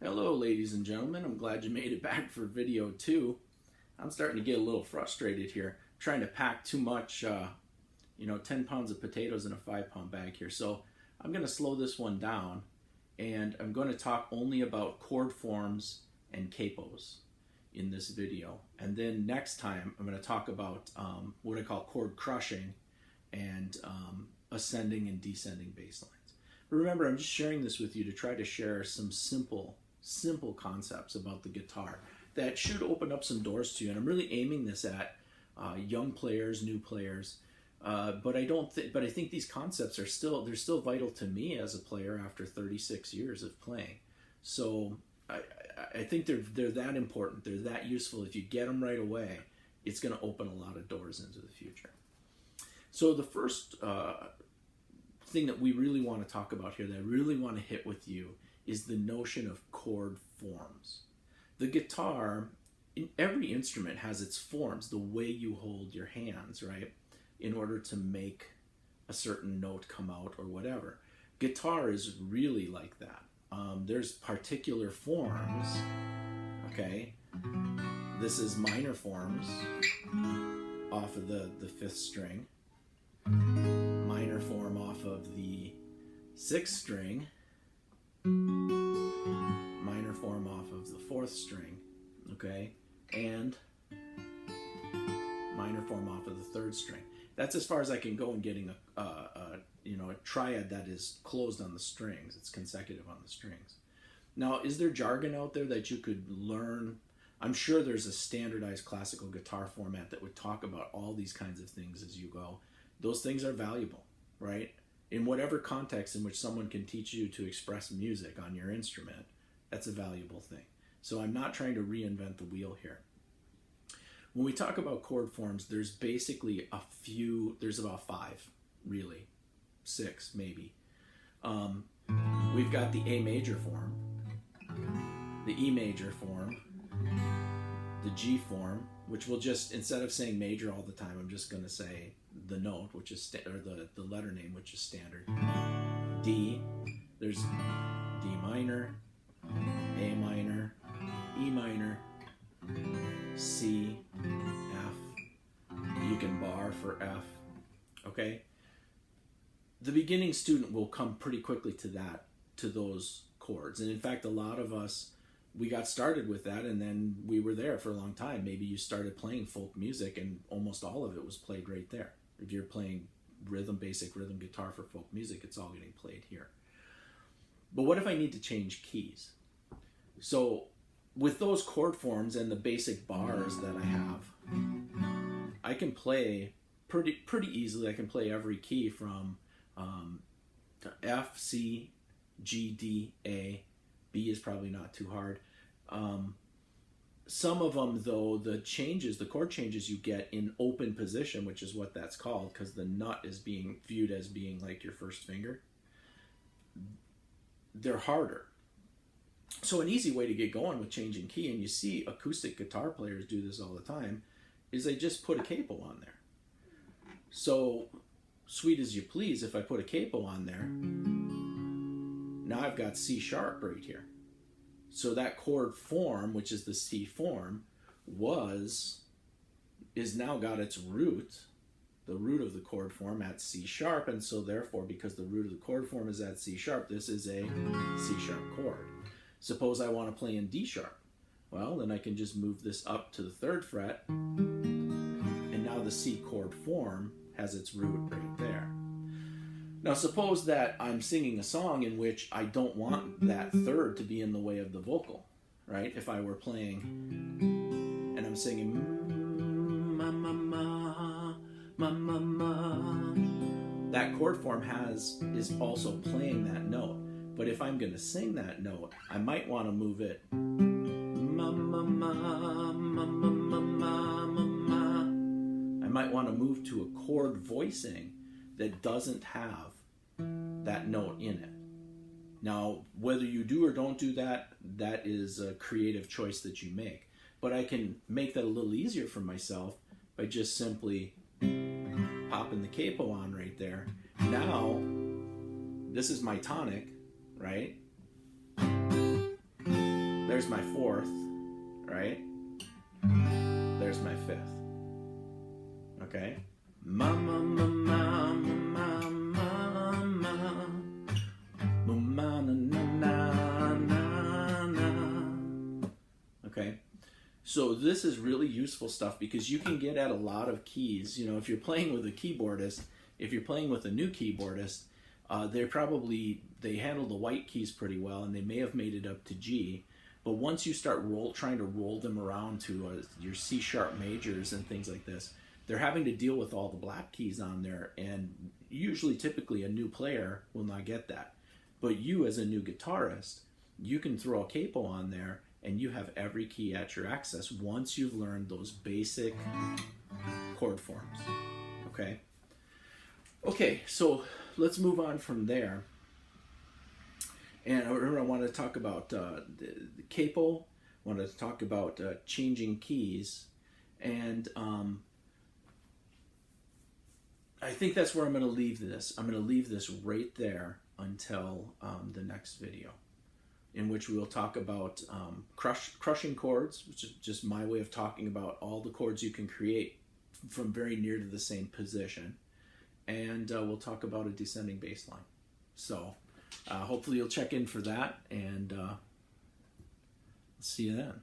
Hello ladies and gentlemen, I'm glad you made it back for video 2. I'm starting to get a little frustrated here, trying to pack too much, 10 pounds of potatoes in a 5-pound bag here. So I'm going to slow this one down, and I'm going to talk only about chord forms and capos in this video. And then next time I'm going to talk about what I call chord crushing and ascending and descending bass lines. But remember, I'm just sharing this with you to try to share some simple concepts about the guitar that should open up some doors to you. And I'm really aiming this at young players, new players. But I think these concepts are still vital to me as a player after 36 years of playing. So I think they're that important. They're that useful. If you get them right away, it's going to open a lot of doors into the future. So the first thing that we really want to talk about here, that I really want to hit with you, is the notion of chord forms. The guitar, in every instrument, has its forms, the way you hold your hands, right, in order to make a certain note come out or whatever. Guitar is really like that. There's particular forms, okay? This is minor forms off of the 5th string, minor form off of the 6th string, minor form off of the 4th string, okay, and minor form off of the 3rd string. That's as far as I can go in getting a triad that is closed on the strings. It's consecutive on the strings. Now, is there jargon out there that you could learn? I'm sure there's a standardized classical guitar format that would talk about all these kinds of things as you go. Those things are valuable, right? In whatever context in which someone can teach you to express music on your instrument, that's a valuable thing. So I'm not trying to reinvent the wheel here. When we talk about chord forms, there's basically there's about 5, really, 6 maybe. We've got the A major form, the E major form, the G form, which we'll just, instead of saying major all the time, I'm just going to say the note, which is the letter name, which is standard. D, there's D minor, A minor, E minor, C, F. You can bar for F. Okay? The beginning student will come pretty quickly to those chords. And in fact, a lot of us, we got started with that, and then we were there for a long time. Maybe you started playing folk music and almost all of it was played right there. If you're playing basic rhythm guitar for folk music, it's all getting played here. But what if I need to change keys? So with those chord forms and the basic bars that I have, I can play pretty easily. I can play every key from F, C, G, D, A. B is probably not too hard. Some of them, though, the chord changes you get in open position, which is what that's called, because the nut is being viewed as being like your first finger, they're harder. So an easy way to get going with changing key, and you see acoustic guitar players do this all the time, is they just put a capo on there. So, sweet as you please, if I put a capo on there, now I've got C sharp right here. So that chord form, which is the C form, is now got its root, the root of the chord form at C sharp, and so therefore, because the root of the chord form is at C sharp, this is a C sharp chord. Suppose I want to play in D sharp. Well, then I can just move this up to the 3rd fret, and now the C chord form has its root right there. Now suppose that I'm singing a song in which I don't want that 3rd to be in the way of the vocal, right? If I were playing and I'm singing ma ma ma ma ma ma, that chord form is also playing that note. But if I'm going to sing that note, I might want to move it ma ma ma ma ma ma ma ma. I might want to move to a chord voicing that doesn't have that note in it. Now, whether you do or don't do that, that is a creative choice that you make. But I can make that a little easier for myself by just simply popping the capo on right there. Now, this is my tonic, right? There's my fourth, right? There's my fifth. Okay? Ma ma ma ma ma ma ma ma na na na na. Okay? So this is really useful stuff because you can get at a lot of keys. You know, if you're playing with a keyboardist, if you're playing with a new keyboardist, they handle the white keys pretty well, and they may have made it up to G. But once you start trying to roll them around to your C sharp majors and things like this, they're having to deal with all the black keys on there, and usually, typically, a new player will not get that. But you, as a new guitarist, you can throw a capo on there, and you have every key at your access once you've learned those basic chord forms. Okay? Okay, so let's move on from there. And I wanted to talk about the capo. I wanted to talk about changing keys. And I think that's where I'm going to leave this. I'm going to leave this right there until the next video, in which we will talk about crushing chords, which is just my way of talking about all the chords you can create from very near to the same position. And we'll talk about a descending bass line. So hopefully you'll check in for that, and see you then.